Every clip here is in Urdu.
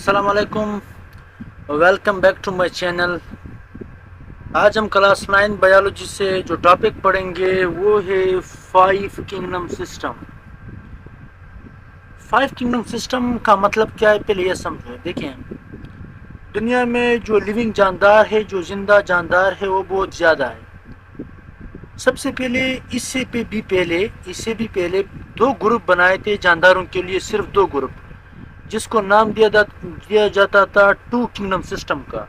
السلام علیکم، welcome back to my channel. آج ہم کلاس 9 بایولوجی سے جو ٹاپک پڑھیں گے وہ ہے 5 کنگڈم سسٹم۔ 5 کنگڈم سسٹم کا مطلب کیا ہے پہلے یہ سمجھیں۔ دیکھیں، دنیا میں جو لیونگ جاندار ہے، جو زندہ جاندار ہے، وہ بہت زیادہ ہے۔ سب سے پہلے اس سے بھی پہلے 2 گروپ بنائے تھے جانداروں کے لیے، صرف 2 گروپ، جس کو نام دیا جاتا تھا 2 کنگڈم سسٹم کا۔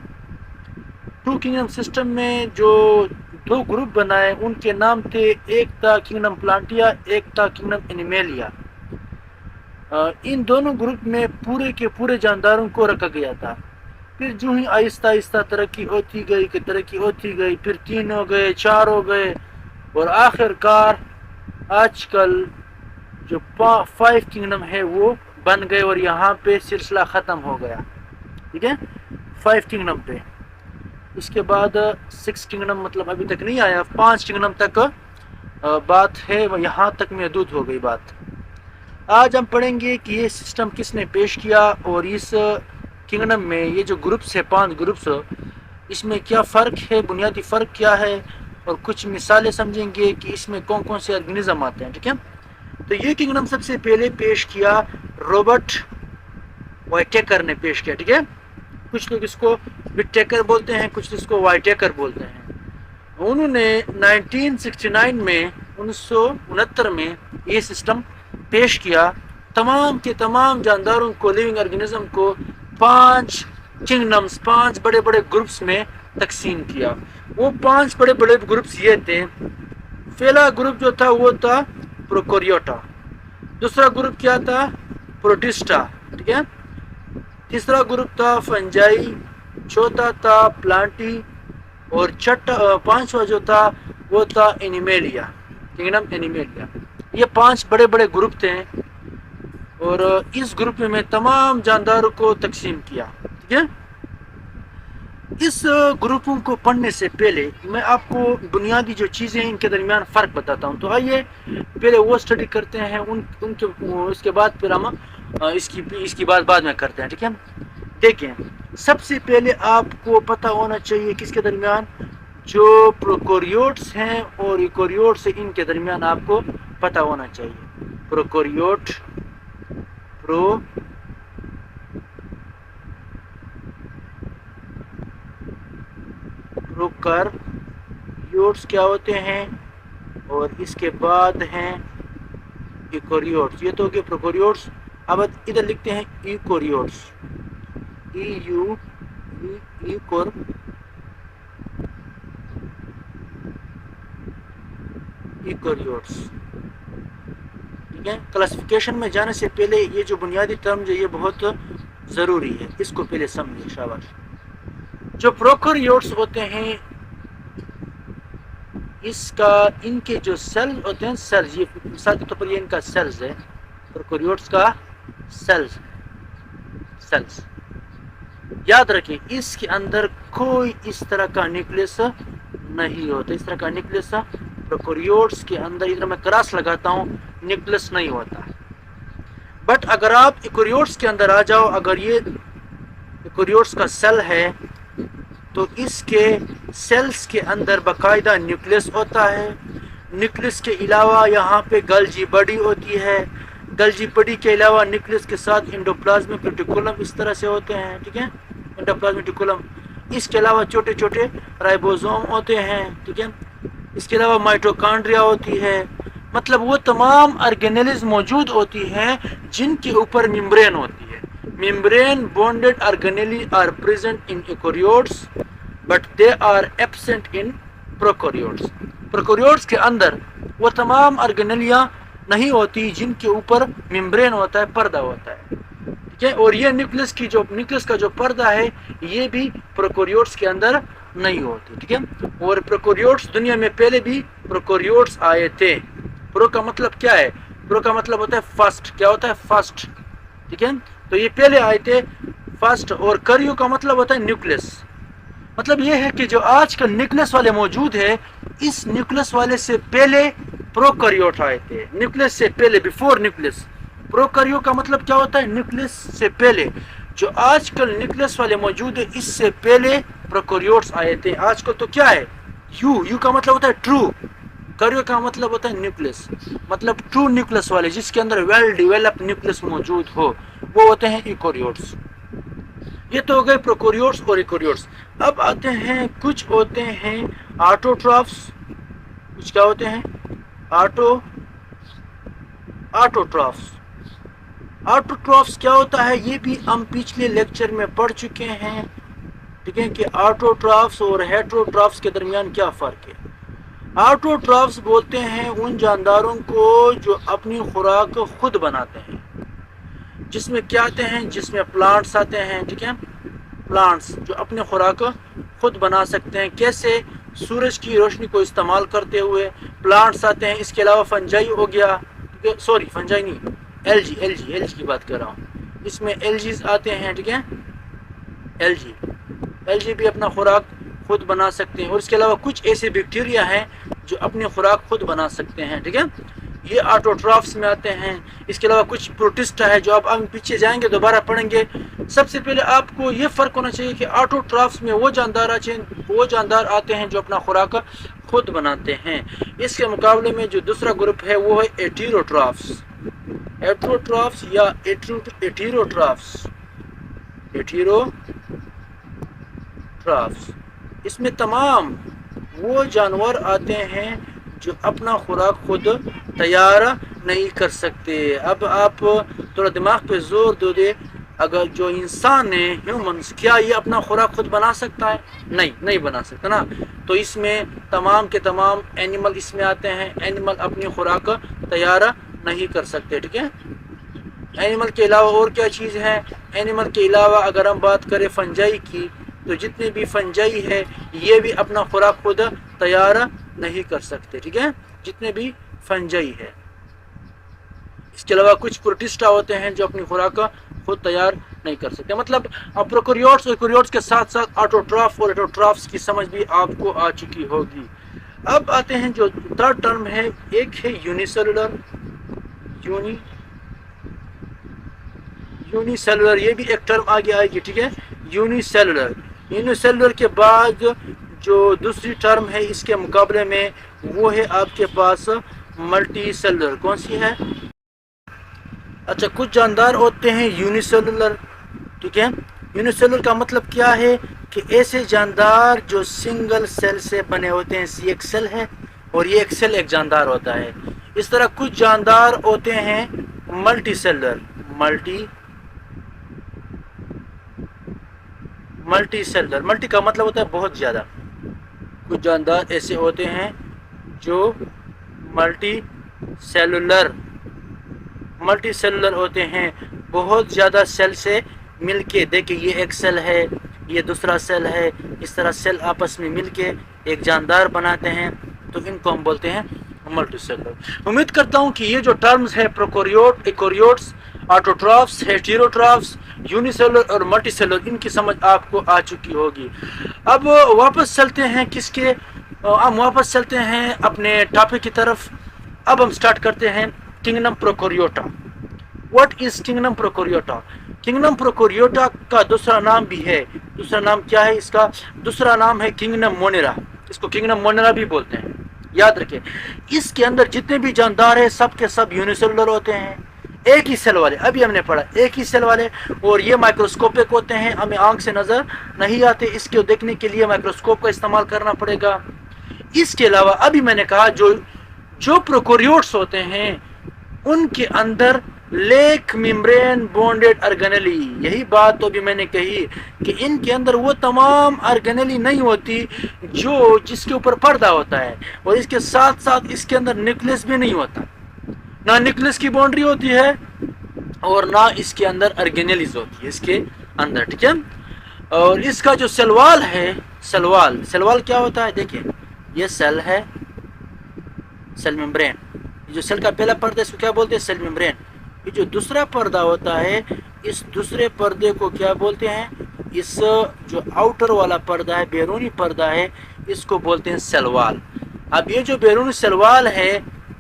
2 کنگڈم سسٹم میں جو 2 گروپ بنائے ان کے نام تھے، ایک تھا کنگڈم پلانٹیا، ایک تھا کنگڈم اینیمیلیا۔ ان دونوں گروپ میں پورے کے پورے جانداروں کو رکھا گیا تھا۔ پھر جو ہی آہستہ آہستہ ترقی ہوتی گئی، پھر 3 ہو گئے، 4 ہو گئے، اور آخر کار آج کل جو 5 کنگڈم ہے وہ بن گئے، اور یہاں پہ سلسلہ ختم ہو گیا۔ ٹھیک ہے، 5 کنگڈم پہ۔ اس کے بعد 6 کنگڈم مطلب ابھی تک نہیں آیا، 5 کنگڈم تک بات ہے، یہاں تک محدود ہو گئی بات۔ آج ہم پڑھیں گے کہ یہ سسٹم کس نے پیش کیا، اور اس کنگڈم میں یہ جو گروپس ہے 5 گروپس، اس میں کیا فرق ہے، بنیادی فرق کیا ہے، اور کچھ مثالیں سمجھیں گے کہ اس میں کون کون سے آرگنزم آتے ہیں۔ ٹھیک ہے، تو یہ کنگڈم سب سے پہلے پیش کیا رابرٹ وائٹیکر نے پیش کیا۔ ٹھیک ہے، کچھ لوگ اس کو وٹیکر بولتے ہیں، کچھ اس کو وائٹیکر بولتے ہیں۔ انہوں نے 1969 میں یہ سسٹم پیش کیا، تمام کے تمام جانداروں کو، لیونگ آرگنزم کو 5 کنگڈمز، 5 بڑے بڑے گروپس میں تقسیم کیا۔ وہ 5 بڑے بڑے گروپس یہ تھے۔ پہلا گروپ جو تھا وہ تھا پروکوریوٹا، دوسرا گروپ کیا تھا پروٹسٹا، ٹھیک ہے، تیسرا گروپ تھا فنجائی، چوتھا تھا پلانٹی، اور 5واں جو تھا وہ تھا اینیمیلیا، کنگڈم اینیمیلیا۔ یہ 5 بڑے بڑے گروپ تھے، اور اس گروپ میں تمام جانداروں کو تقسیم کیا۔ ٹھیک ہے، اس گروپوں کو پڑھنے سے پہلے میں آپ کو بنیادی جو چیزیں ان کے درمیان فرق بتاتا ہوں۔ تو آئیے پہلے وہ اسٹڈی کرتے ہیں، اس کے بعد پھر ہم اس کی بات بعد میں کرتے ہیں۔ ٹھیک ہے، دیکھیں، سب سے پہلے آپ کو پتہ ہونا چاہیے کس کے درمیان، جو پروکوریوٹس ہیں اور ایکوریوٹس ہیں، ان کے درمیان آپ کو پتہ ہونا چاہیے۔ پروکوریوٹس کیا ہوتے ہیں، اور اس کے بعد ہیں ایکوریوٹس۔ یہ تو کہ پروکوریوٹس، اب ادھر لکھتے ہیں ایکوریوٹس، ایکوریوٹس۔ ٹھیک ہے، کلاسیفیکیشن میں جانے سے پہلے یہ جو بنیادی ٹرم جو یہ بہت ضروری ہے، اس کو پہلے سمجھیں۔ شاباش۔ جو پروکوریوٹس ہوتے ہیں، ان کے جو سیل ہوتے ہیں، سیلز، یہ مثال کے طور پر یہ ان کا سیلز ہے، پروکوریوٹس کا سیلز۔ یاد رکھیں، اس کے اندر کوئی اس طرح کا نیوکلیس نہیں ہوتا، اس طرح کا نیوکلیس پروکوریوٹس کے اندر، ادھر میں کراس لگاتا ہوں، نیوکلیس نہیں ہوتا۔ بٹ اگر آپ ایکوریوٹس کے اندر آ جاؤ، اگر یہ ایکوریوٹس کا سیل ہے تو اس کے سیلز کے اندر باقاعدہ نیوکلیس ہوتا ہے۔ نیوکلیس کے علاوہ یہاں پہ گلجی باڈی ہوتی ہے، گلجی باڈی کے علاوہ نیوکلیس کے ساتھ انڈوپلازمک ریٹیکولم اس طرح سے ہوتے ہیں۔ ٹھیک ہے، انڈوپلازمک ریٹیکولم، اس کے علاوہ چھوٹے چھوٹے رائبوزوم ہوتے ہیں۔ ٹھیک ہے، اس کے علاوہ مائٹوکانڈریا ہوتی ہے۔ مطلب وہ تمام آرگینیلز موجود ہوتی ہیں جن کے اوپر ممبرین ہوتی ہے۔ Membrane bounded organelles are present in eukaryotes but they are absent in prokaryotes. Prokaryotes کے اندر وہ تمام آرگینیلیاں نہیں ہوتی جن کے اوپر ممبرین ہوتا ہے، پردہ ہوتا ہے۔ ٹھیک ہے، اور یہ نیوکلیس کا جو پردہ ہے یہ بھی پروکوریوٹس کے اندر نہیں ہوتی۔ ٹھیک ہے، اور پروکوریوٹس دنیا میں پہلے بھی پروکوریوٹس آئے تھے۔ پرو کا مطلب کیا ہے؟ پرو کا مطلب ہوتا ہے فرسٹ۔ کیا ہوتا ہے؟ فرسٹ۔ ٹھیک ہے، تو یہ پہلے آئے تھے، فرسٹ۔ اور کریو کا مطلب ہوتا ہے نیوکلیس۔ مطلب یہ ہے کہ جو آج کل نیوکلیس والے موجود ہے، اس نیوکلیس والے سے پہلے پروکریوٹ آئے تھے، نیوکلیس سے پہلے، بیفور نیوکلیس۔ پروکریو کا مطلب کیا ہوتا ہے؟ نیوکلیس سے پہلے۔ جو آج کل نیوکلس والے موجود ہیں اس سے پہلے پروکیریوٹس آئے تھے. آج کل تو کیا ہے یو کا مطلب ہوتا ہے ٹرو, کریو کا مطلب ہوتا ہے نیوکلس, مطلب ٹرو نیوکلس والے جس کے اندر ویل ڈیولپ نیوکلس موجود ہو وہ ہوتے ہیں ایکوریوٹس. یہ تو ہو گئے پروکیریوٹس اور ایکوریوٹس. اب آتے ہیں کچھ ہوتے ہیں آٹوٹرافس. کچھ کیا ہوتے ہیں آٹوٹرافس. آٹوٹرافس کیا ہوتا ہے یہ بھی ہم پچھلے لیکچر میں پڑھ چکے ہیں, ٹھیک ہے, کہ آٹوٹرافس اور ہیٹروٹرافس کے درمیان کیا فرق ہے. آٹوٹرافس بولتے ہیں ان جانداروں کو جو اپنی خوراک خود بناتے ہیں, جس میں کیا آتے ہیں, جس میں پلانٹس آتے ہیں, ٹھیک ہے, پلانٹس جو اپنی خوراک خود بنا سکتے ہیں. کیسے؟ سورج کی روشنی کو استعمال کرتے ہوئے پلانٹس آتے ہیں. اس کے علاوہ فنجائی ہو گیا, سوری فنجائی نہیں, ایل جی کی بات کر رہا ہوں. اس میں ایل جیز آتے ہیں, ٹھیک ہے, ایل جی بھی اپنا خوراک خود بنا سکتے ہیں. اور اس کے علاوہ کچھ ایسے بیکٹیریا ہیں جو اپنی خوراک خود بنا سکتے ہیں, ٹھیک ہے, یہ آٹوٹرافس میں آتے ہیں. اس کے علاوہ کچھ پروٹسٹا ہے جو اب ہم پیچھے جائیں گے دوبارہ پڑھیں گے. سب سے پہلے آپ کو یہ فرق ہونا چاہیے کہ آٹوٹرافس میں وہ جاندار آتے ہیں جو اپنا خوراک خود بناتے ہیں. اس کے مقابلے میں جو دوسرا گروپ ہے وہ ہے ایٹیروٹرافس. ایٹروٹرافس یا ایٹیروٹرافس. اس میں تمام وہ جانور آتے ہیں جو اپنا خوراک خود تیار نہیں کر سکتے. اب آپ تھوڑا دماغ پہ زور دو دے, اگر جو انسان ہے ہیومنس, کیا یہ اپنا خوراک خود بنا سکتا ہے؟ نہیں بنا سکتا نا. تو اس میں تمام کے تمام اینیمل اس میں آتے ہیں. اینیمل اپنی خوراک تیار نہیں کر سکتے, ٹھیک ہے. اینیمل کے علاوہ اور کیا چیز ہے؟ اینیمل کے علاوہ اگر ہم بات کریں فنجائی کی, تو جتنے بھی فنجائی ہے یہ بھی اپنا خوراک خود تیار نہیں کر سکتے, ٹھیک ہے, جتنے بھی فنجائی ہے. اس کے علاوہ کچھ پروٹسٹا ہوتے ہیں جو اپنی خوراک خود تیار نہیں کر سکتے. مطلب پروکیریوٹس اور ایکوریوٹس کے ساتھ ساتھ آٹوٹراف اور ہیٹروٹرافس کی سمجھ بھی آپ کو آ چکی ہوگی. اب آتے ہیں جو تھرڈ ٹرم ہے, ایک ہے یونیسیلولر. یونیسیلولر یہ بھی ایک ٹرم آگے آئے گی, ٹھیک ہے, یونیسیلولر کے بعد جو دوسری ٹرم ہے اس کے مقابلے میں وہ ہے آپ کے پاس ملٹی سیلولر. کون سی ہے؟ اچھا, کچھ جاندار ہوتے ہیں یونیسیلولر, ٹھیک ہے. یونیسیلولر کا مطلب کیا ہے کہ ایسے جاندار جو سنگل سیل سے بنے ہوتے ہیں. سی ایک سیل ہے اور یہ ایک سیل ایک جاندار ہوتا ہے. اس طرح کچھ جاندار ہوتے ہیں ملٹی سیلولر. ملٹی کا مطلب ہوتا ہے بہت زیادہ. کچھ جاندار ایسے ہوتے ہیں جو ملٹی سیلولر ہوتے ہیں, بہت زیادہ سیل سے مل کے. دیکھیں یہ ایک سیل ہے, یہ دوسرا سیل ہے, اس طرح سیل آپس میں مل کے ایک جاندار بناتے ہیں, تو ان کو ہم بولتے ہیں ملٹی سیلولر. امید کرتا ہوں کہ یہ جو ٹرمز ہے پروکیریوٹ, ایکوریوٹس, آٹوٹرافس, ہیٹیروٹرافس, یونیسیلولر اور ملٹی سیلولر, ان کی سمجھ آپ کو آ چکی ہوگی. اب واپس چلتے ہیں ہم واپس چلتے ہیں اپنے ٹاپک کی طرف. اب ہم سٹارٹ کرتے ہیں kingdom Prokaryota. What is kingdom Prokaryota? Kingdom Prokaryota کا دوسرا نام بھی ہے. دوسرا نام کیا ہے اس کا؟ دوسرا نام ہے کنگڈم مونیرا. اس کو کنگڈم مونیرا بھی بولتے ہیں, یاد رکھیں. اس کے اندر جتنے بھی جاندار ہیں سب کے سب یونیسیلولر ہوتے ہیں, ایک ہی سیل والے. ابھی ہم نے پڑھا ایک ہی سیل والے, اور یہ مائکروسکوپک ہوتے ہیں, ہمیں آنکھ سے نظر نہیں آتے. اس کو دیکھنے کے لیے مائکروسکوپ کا استعمال کرنا پڑے گا. اس کے علاوہ ابھی میں نے کہا جو پروکیریوٹس ہوتے ہیں ان کے اندر لیک ممبرین بونڈڈ آرگینیلی. یہی بات تو بھی میں نے کہی کہ ان کے اندر وہ تمام آرگینیلی نہیں ہوتی جس کے اوپر پردہ ہوتا ہے, اور اس کے ساتھ ساتھ اس کے اندر نیوکلس بھی نہیں ہوتا. نہ نیوکلس کی باؤنڈری ہوتی ہے اور نہ اس کے اندر آرگینیلیز ہوتی ہے اس کے اندر, ٹھیک ہے. اور اس کا جو سیلوال ہے, سیلوال کیا ہوتا ہے؟ دیکھیں یہ سیل ہے, سیل ممبرین. جو سیل کا پہلا پردہ ہے اس کو کیا بولتے ہیں؟ Cell membrane. یہ جو دوسرا پردہ ہوتا ہے اس دوسرے پردے کو کیا بولتے ہیں؟ اس جو آؤٹر والا پردہ ہے, بیرونی پردہ ہے, اس کو بولتے ہیں سیلوال. اب یہ جو بیرونی سیلوال ہے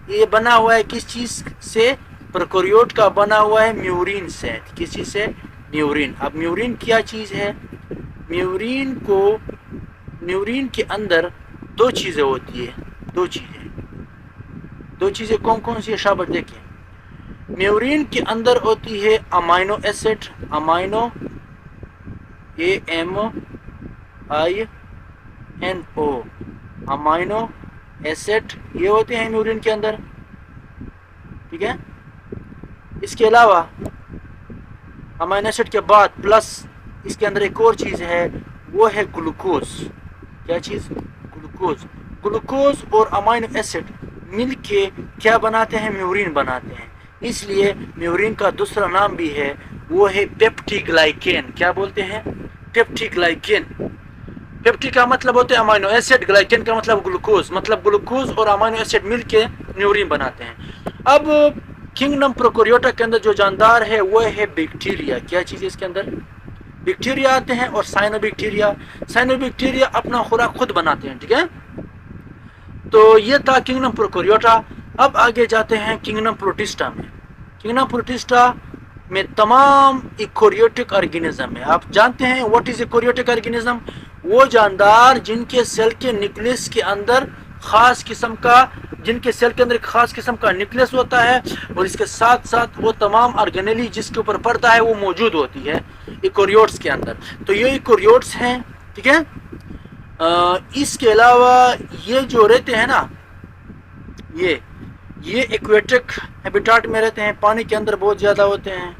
یہ بنا ہوا ہے کس چیز سے؟ پروکیریوٹ کا بنا ہوا ہے میورین سے. کس چیز سے؟ میورین. اب میورین کیا چیز ہے؟ میورین کے اندر دو چیزیں ہوتی ہے. دو چیزیں کون کون سی ہے شابت دیکھیں. میورین کے اندر ہوتی ہے amino acid, amino AMINO, amino acid یہ ہوتے ہیں میورین کے اندر. ٹھیک ہے. اس کے علاوہ امائنو ایسڈ کے بعد پلس اس کے اندر ایک اور چیز ہے, وہ ہے گلوکوز. کیا چیز؟ گلوکوز. گلوکوز اور امائنو ایسڈ مل کے کیا بناتے ہیں؟ میورین بناتے ہیں. اس لیے میورین کا دوسرا نام بھی ہے, وہ ہے پیپٹیگلائکین. کیا بولتے ہیں؟ پیپٹیگلائکین. پیپٹی کا مطلب ہوتا ہے امائنو ایسڈ, گلائکین کا مطلب گلوکوز. مطلب گلوکوز اور امائنو ایسڈ مل کے میورین بناتے ہیں. اب کنگڈم پروکیریوٹا کے اندر جو جاندار ہے وہ ہے بیکٹیریا. کیا چیز ہے اس کے اندر؟ بیکٹیریا آتے ہیں اور سائنو بیکٹیریا. سائنو بیکٹیریا اپنا خوراک خود بناتے ہیں. ٹھیک ہے. تو یہ تھا کنگڈم پروکیریوٹا. اب آگے جاتے ہیں کنگڈم پروٹسٹا میں. کنگڈم پروٹسٹا میں تمام ایکوریوٹک آرگینزم ہے. آپ جانتے ہیں واٹ از ایکوریوٹک آرگینزم؟ وہ جاندار جن کے سیل کے نیوکلس کے اندر جن کے سیل کے اندر ایک خاص قسم کا نیوکلس ہوتا ہے, اور اس کے ساتھ ساتھ وہ تمام آرگینیلی جس کے اوپر پردہ ہے وہ موجود ہوتی ہے ایکوریوٹس کے اندر. تو یہ ایکوریوٹس ہیں. ٹھیک ہے. اس کے علاوہ یہ جو رہتے ہیں نا, یہ ایکویٹک ہیبیٹاٹ میں رہتے ہیں, پانی کے اندر بہت زیادہ ہوتے ہیں.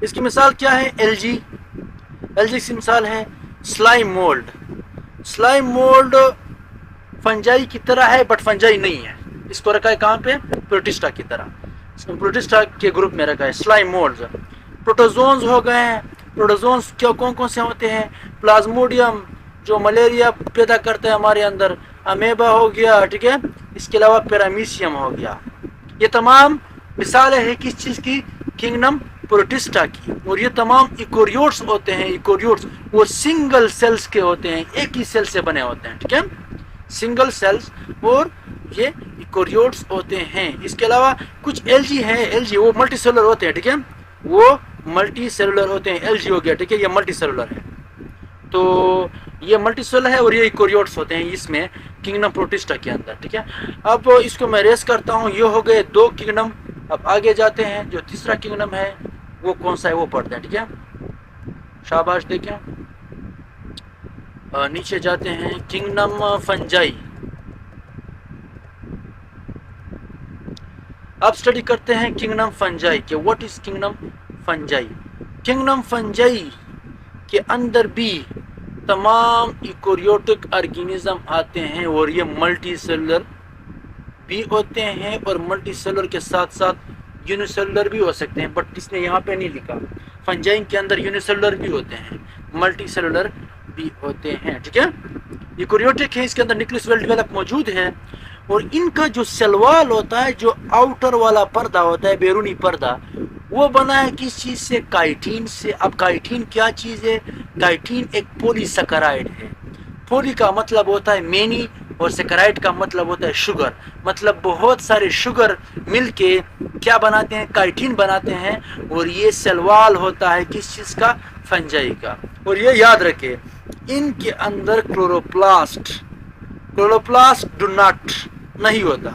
اس کی مثال کیا ہے؟ الجی کی مثال ہے slime mould. Slime mould fungi کی طرح ہے بٹ فنجائی نہیں ہے. اس کو رکھا ہے کہاں پہ؟ پروٹسٹا کی طرح. پروٹسٹا کے گروپ میں رکھا ہے سلائم مولڈ. پروٹوزونز ہو گئے ہیں. پروٹوزونز کیا کون کون سے ہوتے ہیں؟ پلازموڈیم جو ملیریا پیدا کرتا ہے ہمارے اندر, امیبا ہو گیا. ٹھیک ہے. اس کے علاوہ پیرامیسیم ہو گیا. یہ تمام مثالیں ہیں کس چیز کی؟ کنگڈم پروٹسٹا کی. اور یہ تمام ایکوریوٹس ہوتے ہیں. ایکوریوٹس وہ سنگل سیلز کے ہوتے ہیں, ایک ہی سیل سے بنے ہوتے ہیں. ٹھیک ہے. سنگل سیلز اور یہ ایکوریوٹس ہوتے ہیں. اس کے علاوہ کچھ الجی ہیں. الجی وہ ملٹی سیلولر ہوتے ہیں. ٹھیک ہے. وہ ملٹی سیلولر ہوتے ہیں. الجی ہو گیا. ٹھیک ہے. یہ ملٹی سیلولر ہے. تو یہ ملٹی سیلولر ہے اور یہ ایکوریوٹس ہوتے ہیں اس میں کنگڈم پروٹسٹا کے اندر. ٹھیک ہے. اب اس کو میں ریس کرتا ہوں. یہ ہو گئے دو کنگڈم. اب آگے جاتے ہیں. جو تیسرا کنگڈم ہے وہ کون سا ہے وہ پڑھتے ہیں. ٹھیک ہے. شاباش. دیکھیں نیچے جاتے ہیں. Kingdom fungi. اب سٹڈی کرتے ہیں کنگڈم فنجائی کہ what is kingdom fungi. Kingdom fungi کے اندر بھی تمام ایکوریوٹک آرگینزم آتے ہیں اور یہ ملٹی سیلولر بھی ہوتے ہیں اور ملٹی سیلولر کے ساتھ ساتھ یونیسیلولر بھی ہو سکتے ہیں, بٹ اس نے یہاں پہ نہیں لکھا. فنجائی کے اندر یونیسیلولر بھی ہوتے ہیں, ملٹی سیلولر بھی ہوتے ہیں. ٹھیک ہے. ایکوریوٹک ہے. اس کے اندر نیوکلس ویل ڈیولپ موجود ہے اور ان کا جو سیل وال ہوتا ہے, جو آؤٹر والا پردہ ہوتا ہے, بیرونی پردہ, وہ بنا ہے کس چیز سے؟ کائٹین سے. اب کائٹین کیا چیز ہے؟ کائٹین ایک پولی سیکرائڈ ہے. پولی کا مطلب ہوتا ہے مینی اور سیکرائڈ کا مطلب ہوتا ہے شوگر. مطلب بہت سارے شوگر مل کے کیا بناتے ہیں؟ کائٹین بناتے ہیں. اور یہ سیل وال ہوتا ہے کس چیز کا؟ فنجائی کا. اور یہ یاد رکھے ان کے اندر کلوروپلاسٹ ڈو ناٹ نہیں ہوتا.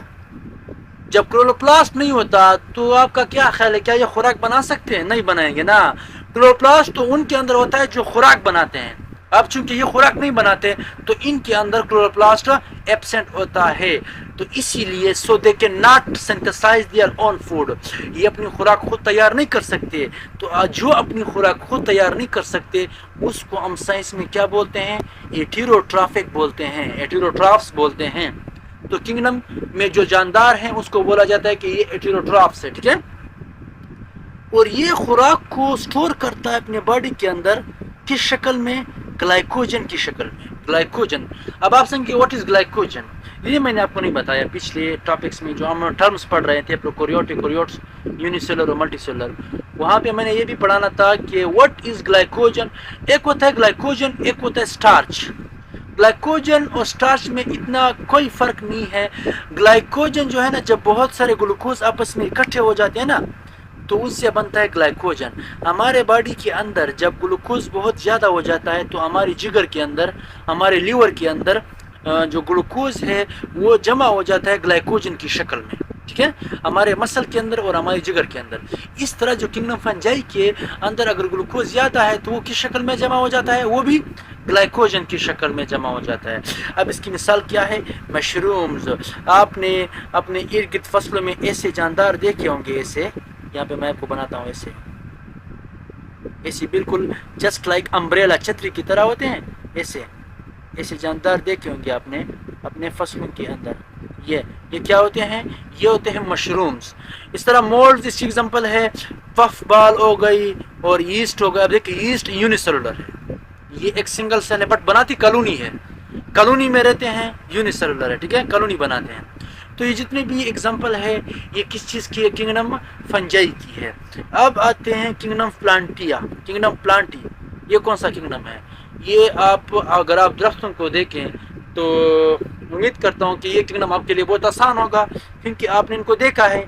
جب کلوروپلاسٹ نہیں ہوتا تو آپ کا کیا خیال ہے, کیا یہ خوراک بنا سکتے ہیں؟ نہیں بنائیں گے نا. کلوروپلاسٹ تو ان کے اندر ہوتا ہے جو خوراک بناتے ہیں. اب چونکہ یہ خوراک نہیں بناتے تو ان کے اندر کلوروپلاسٹ ایبسنٹ ہوتا ہے. تو اسی لیے so they can not synthesize their own food. یہ اپنی خوراک خود تیار نہیں کر سکتے. تو جو اپنی خوراک خود تیار نہیں کر سکتے اس کو ہم سائنس میں کیا بولتے ہیں؟ ایٹیروٹرافک بولتے ہیں, ایٹیروٹرافس بولتے ہیں. تو کنگڈم میں جو جاندار ہیں اس کو بولا جاتا ہے کہ یہ ایٹیروٹرافس ہے. ٹھیک ہے. اور یہ خوراک کو سٹور کرتا ہے اپنے باڈی کے اندر کس شکل میں؟ گلائکوجن کی شکل میں. گلائکوجن. اب آپ سمجھیں واٹ از گلائکوجن. یہ میں نے آپ کو نہیں بتایا پچھلے ٹاپکس میں جو ہم ٹرمز پڑھ رہے تھے, پروکیریوٹ, ایکوریوٹس, یونیسیلولر اور ملٹی سیلولر. وہاں پہ میں نے یہ بھی پڑھانا تھا کہ واٹ از گلائکوجن. ایک ہوتا ہے گلائکوجن, ایک ہوتا ہے سٹارچ. گلائکوجن اور سٹارچ میں اتنا کوئی فرق نہیں ہے. گلائکوجن جو ہے نا, جب بہت سارے گلوکوز آپس میں اکٹھے ہو جاتے ہیں نا تو اس سے بنتا ہے گلائکوجن. ہمارے باڈی کے اندر جب گلوکوز بہت زیادہ ہو جاتا ہے تو ہماری جگر کے اندر، ہمارے لیور کے اندر جو گلوکوز ہے وہ جمع ہو جاتا ہے گلائکوجن کی شکل میں. ٹھیک ہے، ہمارے مسل کے اندر اور ہماری جگر کے اندر. اس طرح جو کنگڈم فنجائی کے اندر اگر گلوکوز زیادہ ہے تو وہ کس شکل میں جمع ہو جاتا ہے؟ وہ بھی گلائکوجن کی شکل میں جمع ہو جاتا ہے. اب اس کی مثال کیا ہے؟ مشرومز. آپ نے اپنے ارد گرد فصلوں میں ایسے جاندار دیکھے ہوں گے، ایسے یہاں پہ میں آپ کو بناتا ہوں، ایسے بالکل جسٹ لائک امبریلا، چھتری کی طرح ہوتے ہیں. ایسے جاندار دیکھے ہوں گے آپ نے اپنے فصلوں کے اندر. یہ کیا ہوتے ہیں؟ یہ ہوتے ہیں مشرومز. اس طرح مولڈ اس کی ایگزامپل ہے. پف بال ہو گئی اور ایسٹ ہو گیا. اب دیکھیں ایسٹ یونیسیلولر ہے، یہ ایک سنگل سیل ہے بٹ بناتی کالونی ہے. کالونی میں رہتے ہیں، یونیسیلولر ہے. ٹھیک ہے، کالونی بناتے ہیں. تو یہ جتنے بھی ایگزامپل ہے یہ کس چیز کی ہے؟ کنگڈم فنجائی کی ہے. اب آتے ہیں کنگڈم پلانٹیا. کنگڈم پلانٹی یہ کون سا کنگڈم ہے؟ یہ اگر آپ درختوں کو دیکھیں تو امید کرتا ہوں کہ یہ کنگڈم آپ کے لیے بہت آسان ہوگا کیونکہ آپ نے ان کو دیکھا ہے.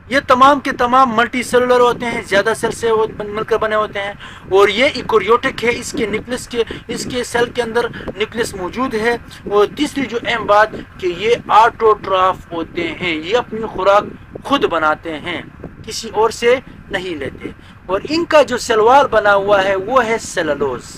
یہ تمام کے تمام ملٹی سیلولر ہوتے ہیں، زیادہ سیل سے مل کر بنے ہوتے ہیں. اور یہ ایکوریوٹک ہے، اس کے سیل کے اندر نیوکلس موجود ہے. اور تیسری جو اہم بات کہ یہ آٹوٹراف ہوتے ہیں، یہ اپنی خوراک خود بناتے ہیں، کسی اور سے نہیں لیتے. اور ان کا جو سیلوال بنا ہوا ہے وہ ہے سیلولوز.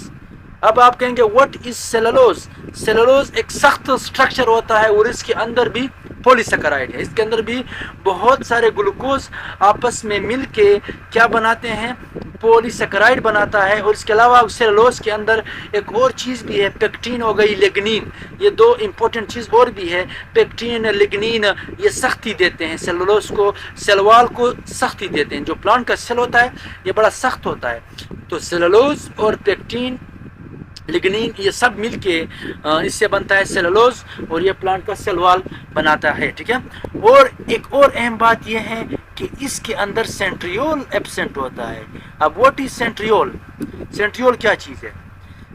اب آپ کہیں گے واٹ از سیلولوز؟ سیلولوز ایک سخت سٹرکچر ہوتا ہے اور اس کے اندر بھی پولی سیکرائڈ ہے. اس کے اندر بھی بہت سارے گلوکوز آپس میں مل کے کیا بناتے ہیں؟ پولی سیکرائڈ بناتا ہے. اور اس کے علاوہ سیلولوز کے اندر ایک اور چیز بھی ہے، پیکٹین ہو گئی، لیگنین. یہ دو امپورٹنٹ چیز اور بھی ہے، پیکٹین، لیگنین. یہ سختی دیتے ہیں سیلولوز کو، سیلوال کو سختی دیتے ہیں. جو پلانٹ کا سیل ہوتا ہے یہ بڑا سخت ہوتا ہے. تو سیلولوز اور پیکٹین، لیگنین، یہ سب مل کے اس سے بنتا ہے سیلولوز اور یہ پلانٹ کا سیل وال بناتا ہے. ٹھیک ہے. اور ایک اور اہم بات یہ ہے کہ اس کے اندر سینٹریول ایبسنٹ ہوتا ہے. اب واٹ از سینٹریول؟ سینٹریول کیا چیز ہے؟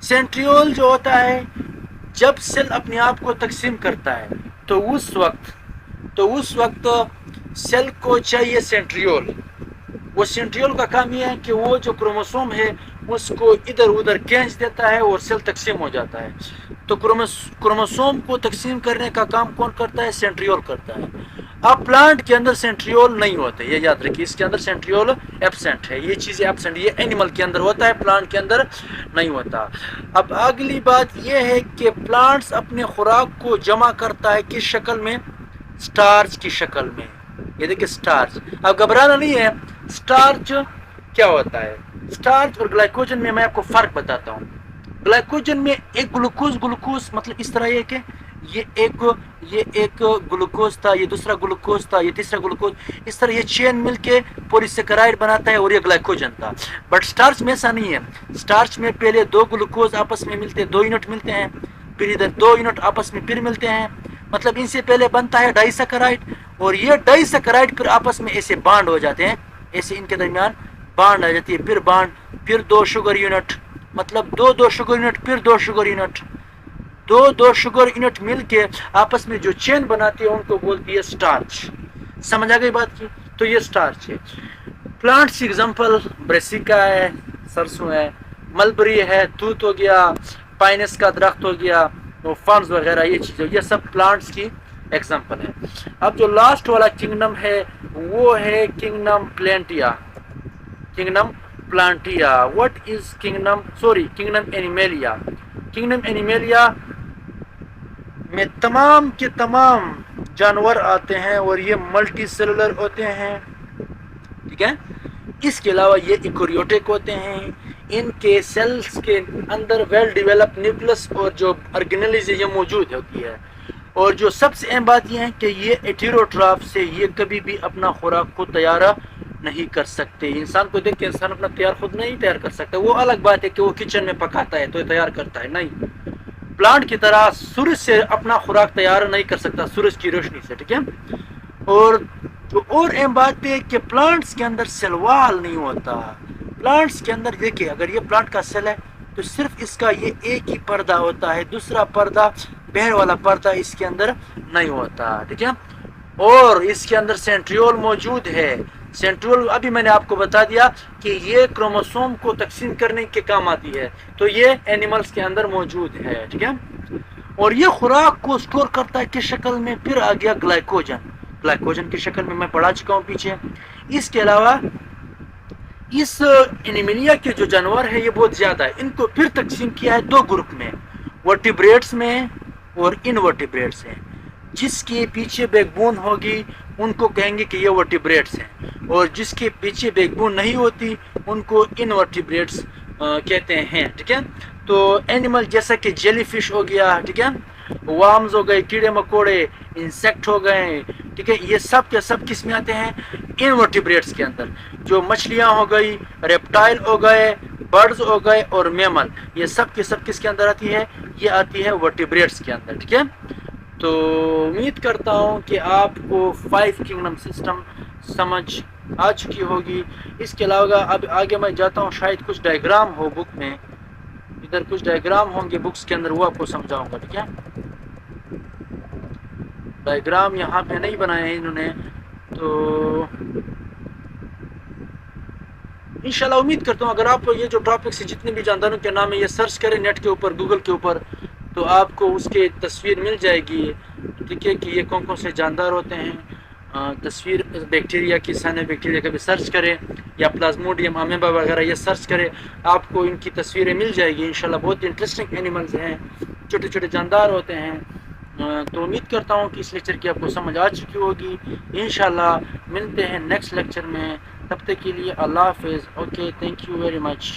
سینٹریول جو ہوتا ہے جب سیل اپنے آپ کو تقسیم کرتا ہے تو اس وقت سیل کو چاہیے سینٹریول. وہ سینٹریول کا کام یہ ہے کہ وہ جو کروموسوم ہے اس کو ادھر ادھر کھینچ دیتا ہے اور سیل تقسیم ہو جاتا ہے. تو کروموسوم کو تقسیم کرنے کا کام کون کرتا ہے؟ سینٹریول کرتا ہے. اب پلانٹ کے اندر سینٹریول نہیں ہوتا، یہ یاد رکھیے، اس کے اندر سینٹریول ایبسنٹ ہے. یہ چیزیں ایبسنٹ، یہ اینیمل کے اندر ہوتا ہے، پلانٹ کے اندر نہیں ہوتا. اب اگلی بات یہ ہے کہ پلانٹس اپنے خوراک کو جمع کرتا ہے کس شکل میں؟ سٹارچ کی شکل میں. یہ دیکھیں سٹارچ. اب گھبرانا نہیں ہے. سٹارچ کیا ہوتا ہے؟ سٹارچ اور گلائکوجن میں آپ کو فرق بتاتا ہوں. گلائکوجن میں ایک گلوکوز مطلب اس طرح یہ کہ یہ ایک گلوکوز تھا، یہ دوسرا گلوکوز تھا، یہ تیسرا گلوکوز، اس طرح یہ چین مل کے پولی سیکرائڈ بناتا ہے اور یہ گلائکوجن تھا. بٹ سٹارچ میں ایسا نہیں ہے. سٹارچ میں پہلے دو گلوکوز آپس میں ملتے ہیں، 2 یونٹ ملتے ہیں، پھر ادھر 2 یونٹ آپس میں پھر ملتے ہیں. مطلب ان سے پہلے بنتا ہے ڈائی سیکرائڈ اور یہ ڈائی سیکرائڈ پھر آپس میں ایسے بانڈ ہو جاتے ہیں، ایسے ان کے درمیان بانڈ آ جاتی ہے، پھر بانڈ، پھر 2 شوگر یونٹ، مطلب 2 شوگر یونٹ، پھر 2 شوگر یونٹ، 2 شوگر یونٹ مل کے آپس میں جو چین بناتی ہے ان کو بولتی ہے سٹارچ. سمجھ آ گئی بات کی؟ تو یہ سٹارچ ہے. پلانٹس ایگزامپل بریسیکا ہے، سرسوں ہے، ملبری ہے، توت ہو گیا، پائنس کا درخت ہو گیا، فنز وغیرہ، یہ چیزیں، یہ سب پلانٹس کی ایگزامپل ہے. اب جو لاسٹ والا کنگڈم ہے وہ ہے kingdom Plantae. Kingdom Plantae. What is kingdom Animalia. Kingdom Animalia میں تمام کے تمام جانور آتے ہیں اور یہ ملٹی سیلولر ہوتے ہیں. ٹھیک ہے. اس کے علاوہ یہ ایکوریوٹک ہوتے ہیں. ان کے سیلز کے اندر ویل ڈیولپ نیوکلس اور جو آرگینلز یہ موجود ہوتی ہے. اور جو سب سے اہم بات یہ ہے کہ یہ ہیٹیروٹراف سے یہ کبھی بھی اپنا خوراک خود تیار نہیں کر سکتے. انسان کو دیکھ کے انسان اپنا خود نہیں تیار کر سکتا. وہ الگ بات ہے کہ وہ کچن میں پکاتا ہے تو تیار کرتا ہے، نہیں. پلانٹ کی طرح سورج سے اپنا خوراک تیار نہیں کر سکتا، سورج کی روشنی سے. ٹھیک ہے. اور جو اور اہم بات ہے کہ پلانٹس کے اندر سیل وال نہیں ہوتا. پلانٹس کے اندر دیکھیں اگر یہ پلانٹ کا سیل ہے تو صرف اس کا یہ ایک ہی پردہ ہوتا ہے، دوسرا پردہ باہر والا پردہ اس کے اندر نہیں ہوتا. ٹھیک ہے. اور اس کے اندر سینٹریول موجود ہے. سینٹرول ابھی میں نے آپ کو بتا دیا کہ یہ کروموسوم کو تقسیم کرنے کے کام آتی ہے، تو یہ اینیملز کے اندر موجود ہے، ٹھیک ہے. اور یہ خوراک کو سٹور کرتا ہے کس شکل میں؟ پھر آ گیا گلائکوجن کی شکل میں میں پڑھا چکا ہوں پیچھے. اس کے علاوہ اس اینیملیا کے جو جانور ہیں یہ بہت زیادہ ہے، ان کو پھر تقسیم کیا ہے دو گروپ میں، ورٹیبریٹس میں اور انورٹیبریٹس ہیں. جس کے پیچھے بیک بون ہوگی ان کو کہیں گے کہ یہ ورٹیبریٹس ہیں، اور جس کے پیچھے بیک بون نہیں ہوتی ان کو انورٹیبریٹس کہتے ہیں، ٹھیک ہے. تو اینیمل جیسا کہ جیلی فش ہو گیا، ٹھیک ہے، وارمز ہو گئے، کیڑے مکوڑے، انسیکٹ ہو گئے، ٹھیک ہے، یہ سب کے سب کس میں آتے ہیں؟ انورٹیبریٹس کے اندر. جو مچھلیاں ہو گئی، ریپٹائل ہو گئے، برڈز ہو گئے اور میمل، یہ سب کے سب کس کے اندر آتی ہے؟ یہ آتی ہے ورٹیبریٹس کے اندر، ٹھیک ہے. تو امید کرتا ہوں کہ آپ کو 5 کنگڈم سسٹم سمجھ آ چکی ہوگی. اس کے علاوہ اب آگے میں جاتا ہوں، شاید کچھ ڈائیگرام ہو بک میں، ادھر کچھ ڈائیگرام ہوں گے بکس کے اندر، وہ آپ کو سمجھاؤں گا، ٹھیک ہے. ڈائیگرام یہاں پہ نہیں بنائے ہیں انہوں نے، تو انشاءاللہ امید کرتا ہوں اگر آپ یہ جو ٹاپکس جتنے بھی جانداروں کے نام ہے یہ سرچ کریں نیٹ کے اوپر، گوگل کے اوپر، تو آپ کو اس کے تصویر مل جائے گی، ٹھیک ہے، کہ یہ کون کون سے جاندار ہوتے ہیں. تصویر بیکٹیریا کی، سانے بیکٹیریا کا بھی سرچ کریں، یا پلازموڈیم امیبا وغیرہ یہ سرچ کریں، آپ کو ان کی تصویریں مل جائے گی انشاءاللہ. بہت انٹرسٹنگ اینیملز ہیں، چھوٹے چھوٹے جاندار ہوتے ہیں. تو امید کرتا ہوں کہ اس لیکچر کی آپ کو سمجھ آ چکی ہوگی. انشاءاللہ ملتے ہیں نیکسٹ لیکچر میں، تب تک کے لیے اللہ حافظ. Okay, thank you very much.